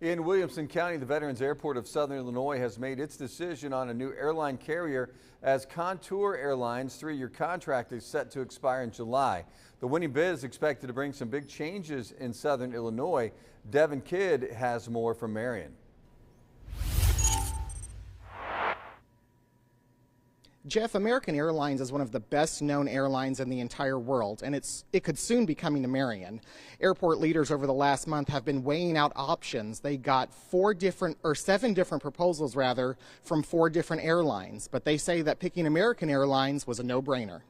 In Williamson County, the Veterans Airport of Southern Illinois has made its decision on a new airline carrier as Contour Airlines' 3-year contract is set to expire in July. The winning bid is expected to bring some big changes in Southern Illinois. Devin Kidd has more from Marion. Jeff, American Airlines is one of the best known airlines in the entire world, and it could soon be coming to Marion. Airport leaders over the last month have been weighing out options. They got 7 different proposals from 4 different airlines, but they say that picking American Airlines was a no-brainer.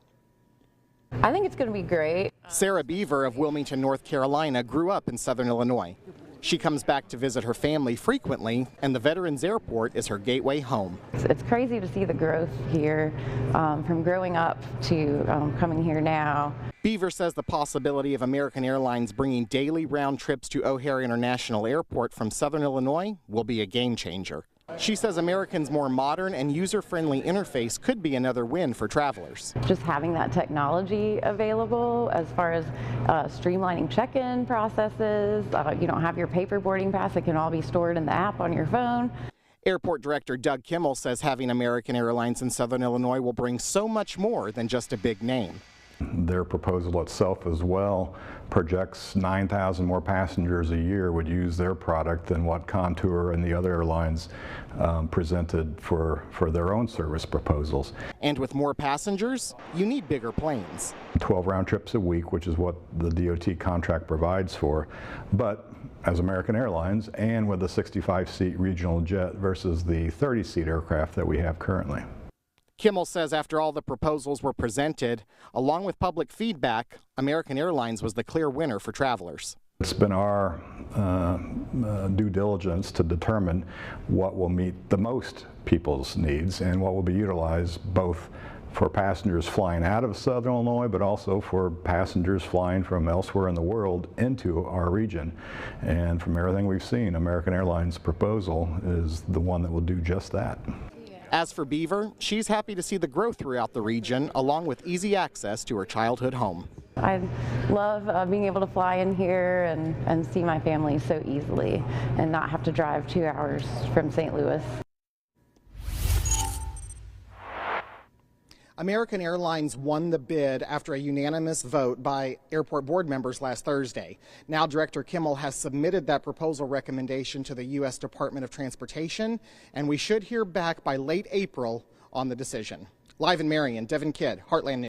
I think it's going to be great. Sarah Beaver of Wilmington, North Carolina, grew up in Southern Illinois. She comes back to visit her family frequently, and the Veterans Airport is her gateway home. It's crazy to see the growth here, from growing up to coming here now. Beaver says the possibility of American Airlines bringing daily round trips to O'Hare International Airport from Southern Illinois will be a game changer. She says American's more modern and user-friendly interface could be another win for travelers. Just having that technology available as far as streamlining check-in processes. You don't have your paper boarding pass. It can all be stored in the app on your phone. Airport Director Doug Kimmel says having American Airlines in Southern Illinois will bring so much more than just a big name. Their proposal itself as well projects 9,000 more passengers a year would use their product than what Contour and the other airlines presented for their own service proposals. And with more passengers, you need bigger planes. 12 round trips a week, which is what the DOT contract provides for, but as American Airlines and with a 65-seat regional jet versus the 30-seat aircraft that we have currently. Kimmel says after all the proposals were presented, along with public feedback, American Airlines was the clear winner for travelers. It's been our due diligence to determine what will meet the most people's needs and what will be utilized both for passengers flying out of Southern Illinois, but also for passengers flying from elsewhere in the world into our region. And from everything we've seen, American Airlines' proposal is the one that will do just that. As for Beaver, she's happy to see the growth throughout the region, along with easy access to her childhood home. I love being able to fly in here and see my family so easily and not have to drive 2 hours from St. Louis. American Airlines won the bid after a unanimous vote by airport board members last Thursday. Now Director Kimmel has submitted that proposal recommendation to the U.S. Department of Transportation, and we should hear back by late April on the decision. Live in Marion, Devin Kidd, Heartland News.